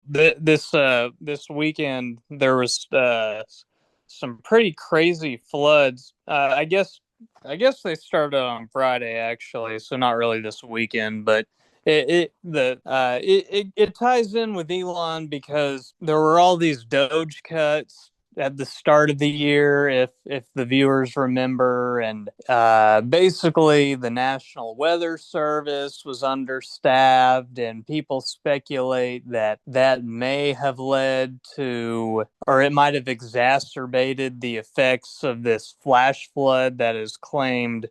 this weekend there was some pretty crazy floods. I guess they started on Friday actually, so not really this weekend, but it ties in with Elon because there were all these Doge cuts at the start of the year, if the viewers remember, and basically the National Weather Service was understaffed, and people speculate that that may have led to, or it might have exacerbated the effects of this flash flood that has claimed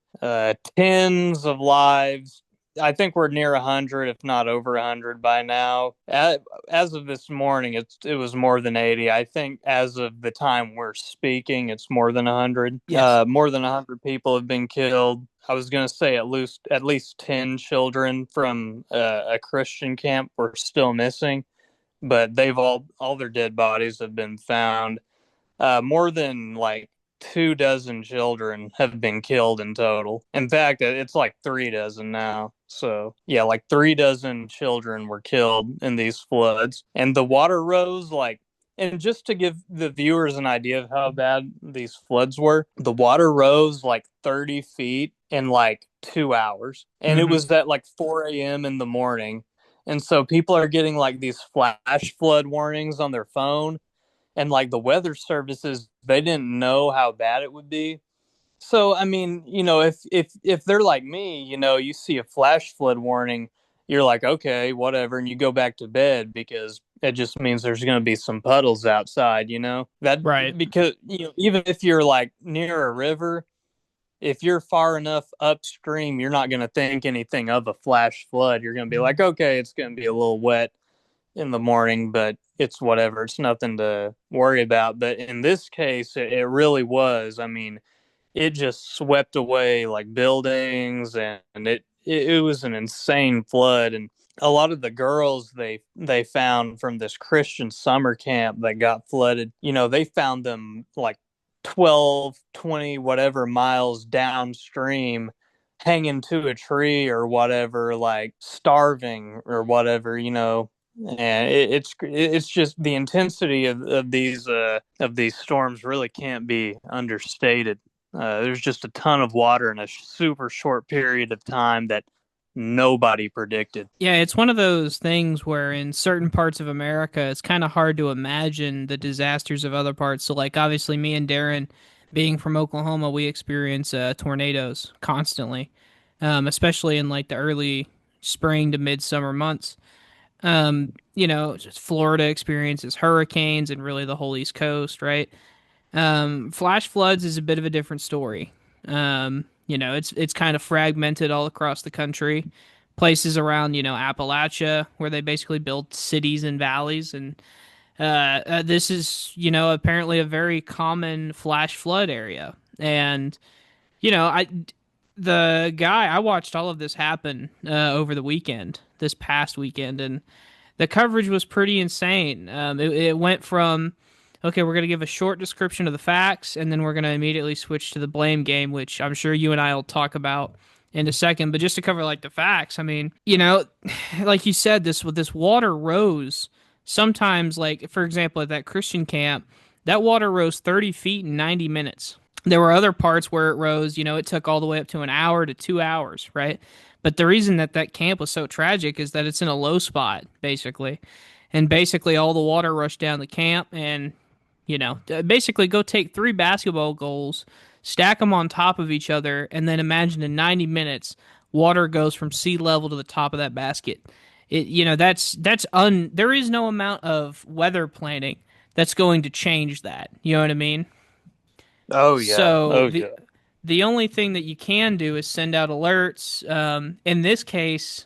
tens of lives. I think we're near 100, if not over 100 by now. As of this morning, it was more than 80. I think as of the time we're speaking, it's more than 100. Yes. More than 100 people have been killed. I was going to say at least 10 children from a Christian camp were still missing, but they've all their dead bodies have been found. More than like 2 dozen children have been killed in total. In fact, it's like 3 dozen now. So yeah, like 3 dozen children were killed in these floods, and the water rose like. And just to give the viewers an idea of how bad these floods were, the water rose like 30 feet in like 2 hours. And it Hmm. was at like 4 a.m. in the morning. And so people are getting like these flash flood warnings on their phone, and like the weather services, they didn't know how bad it would be. So I mean, if they're like me, you see a flash flood warning, you're like, okay, whatever, and you go back to bed because it just means there's going to be some puddles outside, that, Right. because even if you're like near a river, if you're far enough upstream, you're not going to think anything of a flash flood. You're going to be like, okay, it's going to be a little wet in the morning, but it's whatever. It's nothing to worry about. But in this case, it really was. I mean, it just swept away like buildings, and it was an insane flood. And a lot of the girls they found from this Christian summer camp that got flooded, they found them like 12, 20, whatever miles downstream, hanging to a tree or whatever, like starving or whatever, and it's just the intensity of these storms really can't be understated. There's just a ton of water in a super short period of time that nobody predicted. Yeah, it's one of those things where in certain parts of America, it's kind of hard to imagine the disasters of other parts. So, like, obviously, me and Darren, being from Oklahoma, we experience tornadoes constantly, especially in like the early spring to midsummer months. Just Florida experiences hurricanes and really the whole East Coast, right? Flash floods is a bit of a different story. It's kind of fragmented all across the country. Places around, Appalachia, where they basically built cities and valleys, and this is, apparently a very common flash flood area. And you know, I the guy I watched all of this happen over the weekend, this past weekend, and the coverage was pretty insane. It went from, okay, we're going to give a short description of the facts, and then we're going to immediately switch to the blame game, which I'm sure you and I will talk about in a second. But just to cover like the facts, I mean, like you said, this water rose sometimes. Like for example, at that Christian camp, that water rose 30 feet in 90 minutes. There were other parts where it rose, it took all the way up to an hour to 2 hours, right? But the reason that that camp was so tragic is that it's in a low spot, basically. And basically, all the water rushed down the camp, and, basically go take three basketball goals, stack them on top of each other, and then imagine in 90 minutes, water goes from sea level to the top of that basket. There is no amount of weather planning that's going to change that. You know what I mean? Oh yeah, So oh the yeah. the only thing that you can do is send out alerts. In this case,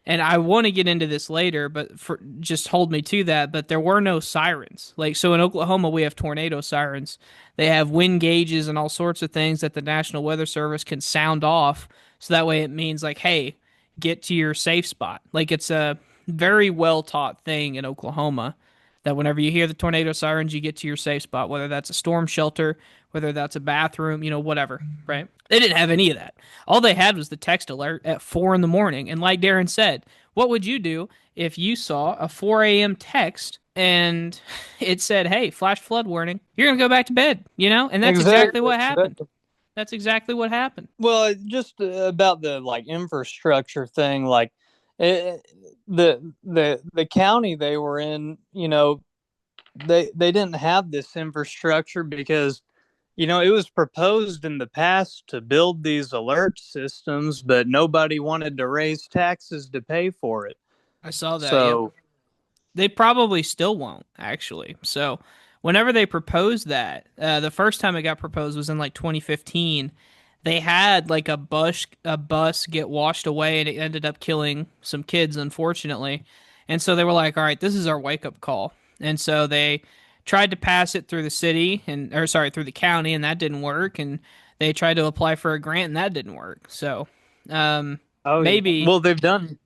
and I want to get into this later, but just hold me to that. But there were no sirens. Like so in Oklahoma, we have tornado sirens. They have wind gauges and all sorts of things that the National Weather Service can sound off. So that way it means like, hey, get to your safe spot. Like it's a very well taught thing in Oklahoma that whenever you hear the tornado sirens, you get to your safe spot, whether that's a storm shelter, whether that's a bathroom, whatever, right? They didn't have any of that. All they had was the text alert at 4 in the morning. And like Darren said, what would you do if you saw a 4 a.m. text and it said, "Hey, flash flood warning. You're going to go back to bed," and that's exactly Exactly. what happened. That's exactly what happened. Well, just about the like infrastructure thing, like it, the county they were in, they didn't have this infrastructure because it was proposed in the past to build these alert systems, but nobody wanted to raise taxes to pay for it. I saw that. Yep. So, They probably still won't, actually. So, whenever they proposed that, the first time it got proposed was in like 2015. They had like a bus get washed away, and it ended up killing some kids, unfortunately. And so they were like, "All right, this is our wake up call." And so they tried to pass it through the city or sorry, through the county, and that didn't work. And they tried to apply for a grant, and that didn't work. So, um, oh yeah. maybe Well, they've good.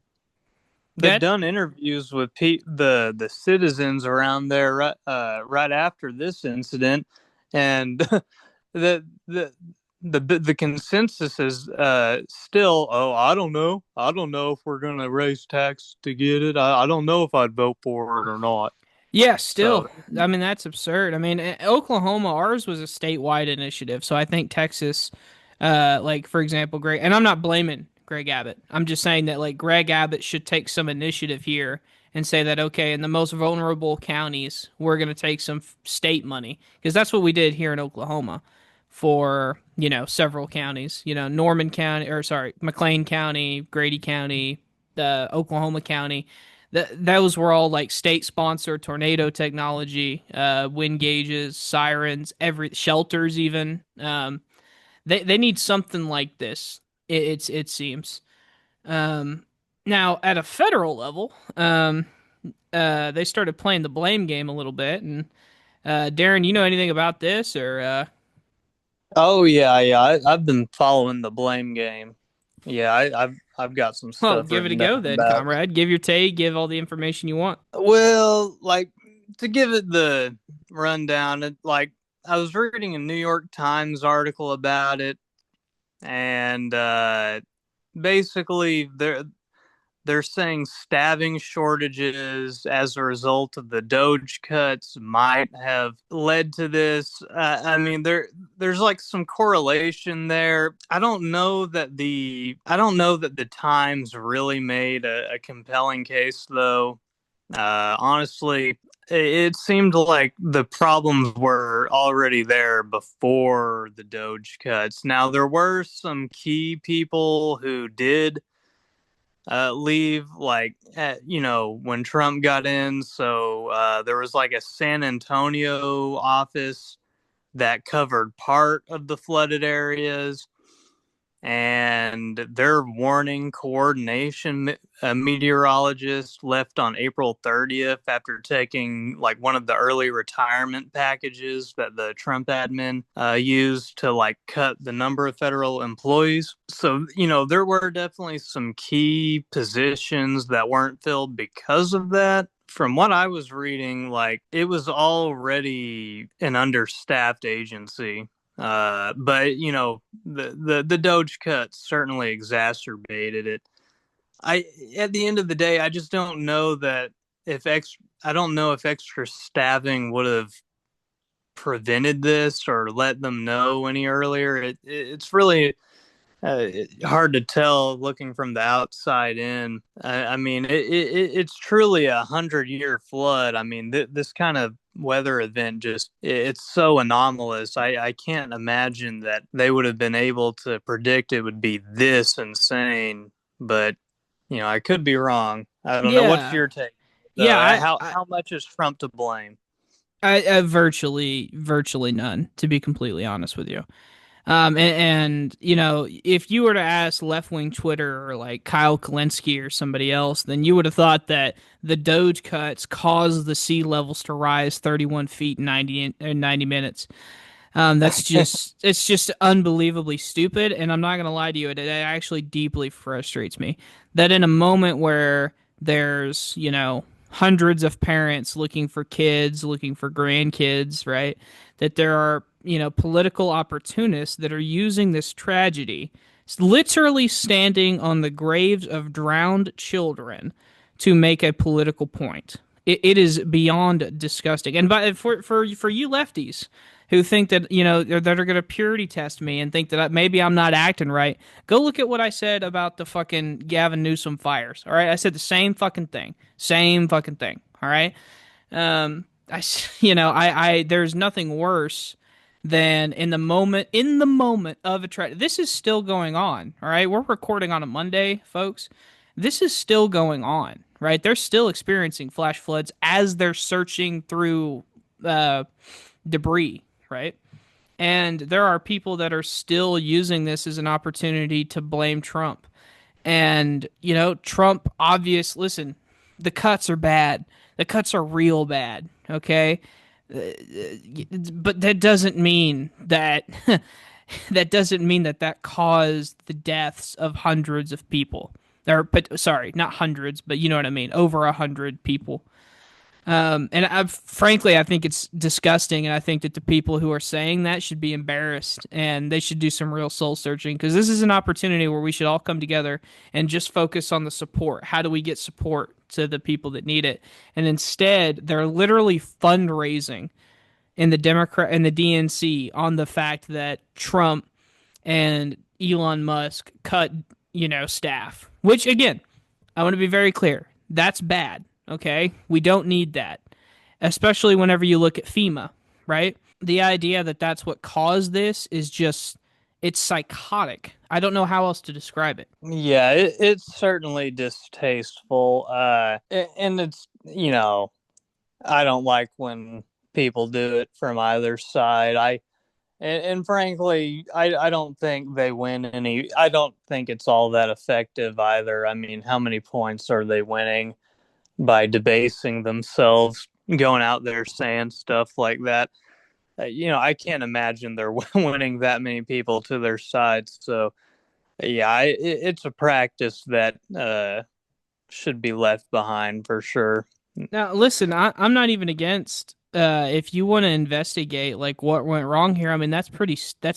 done interviews with the citizens around there right after this incident, and the the the consensus is still, oh, I don't know if we're gonna raise tax to get it. I don't know if I'd vote for it or not. Yeah, still. So I mean, that's absurd. I mean, Oklahoma, ours was a statewide initiative. So I think Texas, like, for example, and I'm not blaming Greg Abbott. I'm just saying that, like, Greg Abbott should take some initiative here and say that, okay, in the most vulnerable counties, we're going to take some state money. Because that's what we did here in Oklahoma for, several counties. Norman County, or sorry, McLean County, Grady County, Oklahoma County. Those were all like state sponsored tornado technology, wind gauges, sirens, every shelters even. They need something like this. It seems. Um, Now at a federal level, they started playing the blame game a little bit. And Darren, you know anything about this or? oh yeah, I've been following the blame game. Yeah, I've got some Well, stuff give it a written down go then, about it. comrade. Give your take. Give all the information you want. Well, like, to give it the rundown, I was reading a New York Times article about it, and basically they're saying staffing shortages as a result of the Doge cuts might have led to this. I mean, there's like some correlation there. I don't know that the Times really made a compelling case, though. Honestly, it seemed like the problems were already there before the Doge cuts. Now, there were some key people who did leave, like, when Trump got in. So there was like a San Antonio office that covered part of the flooded areas, and their warning coordination meteorologist left on April 30th after taking like one of the early retirement packages that the Trump admin used to like cut the number of federal employees. So, there were definitely some key positions that weren't filled because of that. From what I was reading, like, it was already an understaffed agency, but the Doge cut certainly exacerbated it. I At the end of the day, I just don't know that if ex I don't know if extra staffing would have prevented this or let them know any earlier. It's really hard to tell looking from the outside in. I mean, it's truly 100-year flood. I mean, this kind of weather event it's so anomalous. I can't imagine that they would have been able to predict it would be this insane. But I could be wrong. I don't know. What's Yeah, your take? yeah. How much is Trump to blame? I virtually none, to be completely honest with you. And if you were to ask left wing Twitter or like Kyle Kalinske or somebody else, then you would have thought that the Doge cuts caused the sea levels to rise 31 feet in 90 minutes. It's just unbelievably stupid. And I'm not going to lie to you, it actually deeply frustrates me that in a moment where there's, hundreds of parents looking for kids, looking for grandkids, right? That there are, political opportunists that are using this tragedy, literally standing on the graves of drowned children to make a political point. It is beyond disgusting. And for you lefties who think that that are going to purity test me and think that maybe I'm not acting right, go look at what I said about the fucking Gavin Newsom fires. All right, I said the same fucking thing. All right, I there's nothing worse than in the moment of a tragedy. This is still going on. All right, we're recording on a Monday, folks. This is still going on, right? They're still experiencing flash floods as they're searching through uh, debris, right? And there are people that are still using this as an opportunity to blame Trump. And, Trump, listen, the cuts are bad. The cuts are real bad, okay? But that doesn't mean that that caused the deaths of hundreds of people. But sorry, not hundreds, but you know what I mean, over 100 people. Frankly, I think it's disgusting, and I think that the people who are saying that should be embarrassed, and they should do some real soul searching, because this is an opportunity where we should all come together and just focus on the support. How do we get support to the people that need it? And instead, they're literally fundraising in the DNC on the fact that Trump and Elon Musk cut, staff. Which again, I want to be very clear. That's bad. Okay? We don't need that. Especially whenever you look at FEMA, right? The idea that that's what caused this is just it's psychotic. I don't know how else to describe it. Yeah, it's certainly distasteful. And it's, I don't like when people do it from either side. And frankly, I don't think they win any. I don't think it's all that effective either. I mean, how many points are they winning by debasing themselves, going out there saying stuff like that? I can't imagine they're winning that many people to their side. So, yeah, it's a practice that should be left behind for sure. Now, listen, I'm not even against if you want to investigate like what went wrong here. I mean, that's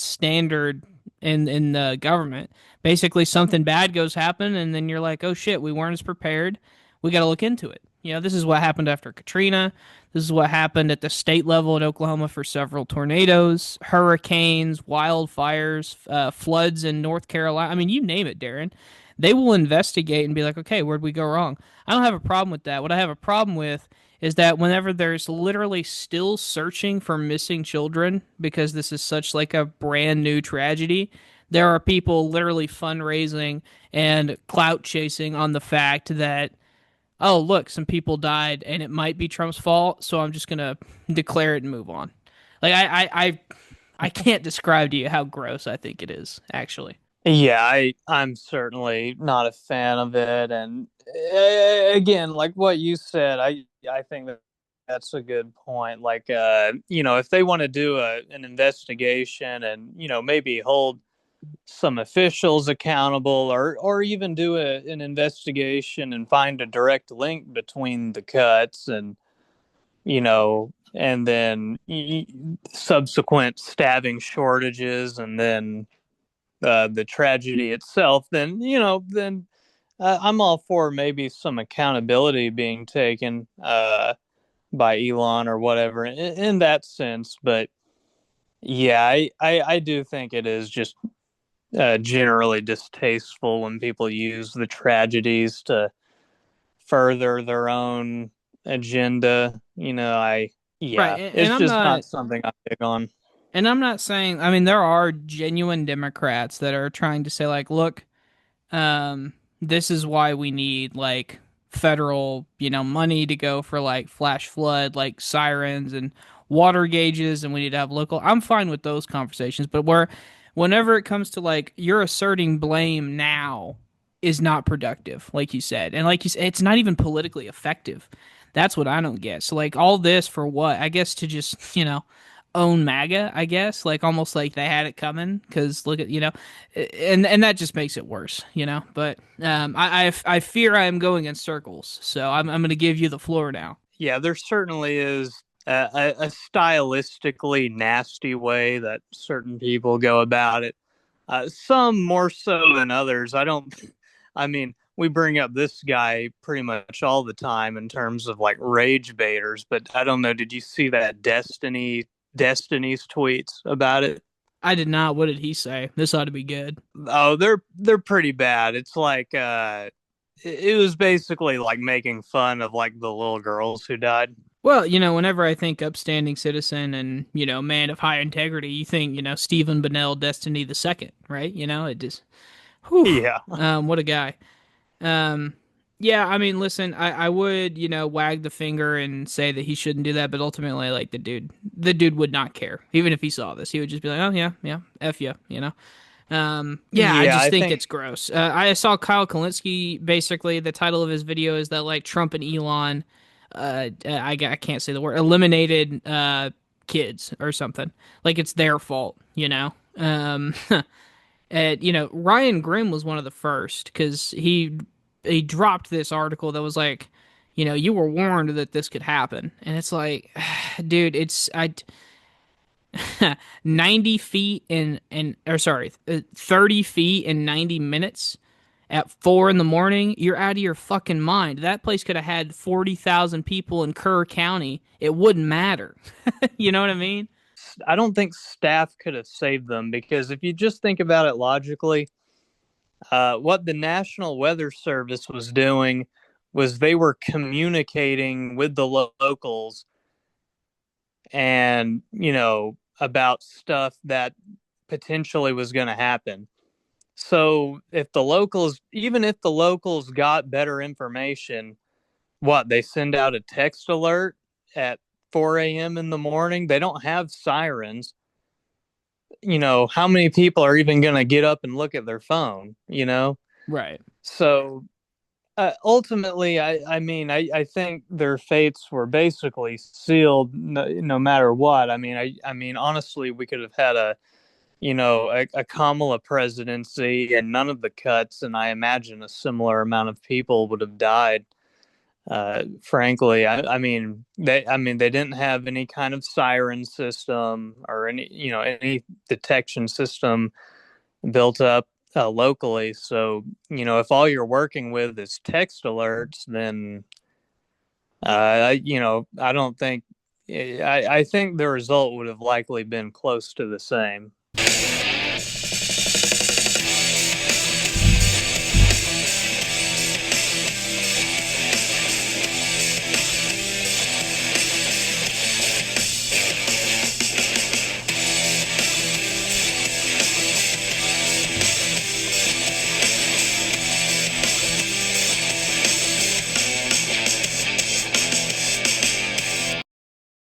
standard in the government. Basically, something bad goes happen, and then you're like, oh shit, we weren't as prepared. We got to look into it. This is what happened after Katrina. This is what happened at the state level in Oklahoma for several tornadoes, hurricanes, wildfires, floods in North Carolina. I mean, you name it, Darren. They will investigate and be like, okay, where'd we go wrong? I don't have a problem with that. What I have a problem with is that whenever there's literally still searching for missing children because this is such like a brand new tragedy, there are people literally fundraising and clout chasing on the fact that, oh, look, some people died and it might be Trump's fault, so I'm just gonna declare it and move on. Like I can't describe to you how gross I think it is, actually. Yeah, I'm certainly not a fan of it, and again, like what you said, I think that's a good point. Like, if they want to do an investigation and maybe hold some officials accountable, or even do an investigation and find a direct link between the cuts and then subsequent stabbing shortages, and then the tragedy itself, then I'm all for maybe some accountability being taken by Elon or whatever in that sense. But yeah, I do think it is just generally distasteful when people use the tragedies to further their own agenda. Right, and It's I'm just not not something I pick on. and I'm not saying, I mean, there are genuine Democrats that are trying to say like, look, this is why we need like federal, money to go for like flash flood, like sirens and water gauges, and we need to have local. I'm fine with those conversations, but whenever it comes to like you're asserting blame now is not productive, like you said, and like you said, it's not even politically effective. That's what I don't get. So like all this for what? I guess to just own MAGA, I guess, like almost like they had it coming. Because look at and that just makes it worse, But I fear I am going in circles, so I'm going to give you the floor now. Yeah, there certainly is a stylistically nasty way that certain people go about it. Some more so than others. I don't. I mean, we bring up this guy pretty much all the time in terms of like rage baiters, but I don't know. Did you see that Destiny's tweets about it? I did not. What did he say? This ought to be good. Oh, they're pretty bad. It's like it was basically like making fun of like the little girls who died. Well, whenever I think upstanding citizen and, man of high integrity, you think, Stephen Bonnell, Destiny the Second, right? It just, whew, Yeah. what a guy. Um, yeah, I mean, listen, I would, wag the finger and say that he shouldn't do that, but ultimately, like, the dude would not care. Even if he saw this, he would just be like, oh, yeah, yeah, F you. Yeah, I Yeah, just I think think it's gross. I saw Kyle Kalinske, basically, the title of his video is that, like, Trump and Elon, I can't say the word, eliminated, kids or something. Like, it's their fault, Ryan Grimm was one of the first because he dropped this article that was like, you were warned that this could happen, and it's like, dude, it's I 90 feet in or sorry, 30 feet in 90 minutes at 4 in the morning. You're out of your fucking mind. That place could have had 40,000 people in Kerr County. It wouldn't matter. You know what I mean? I don't think staff could have saved them because if you just think about it logically, what the National Weather Service was doing was they were communicating with the locals and, about stuff that potentially was going to happen. So even if the locals got better information, what, they send out a text alert at 4 a.m. in the morning? They don't have sirens. How many people are even going to get up and look at their phone? Right. So ultimately, I mean, I think their fates were basically sealed no matter what. I mean, honestly, we could have had a Kamala presidency and none of the cuts, and I imagine a similar amount of people would have died. Frankly, I mean, they didn't have any kind of siren system or any detection system built up locally. So, if all you're working with is text alerts, then, I don't think, I think the result would have likely been close to the same.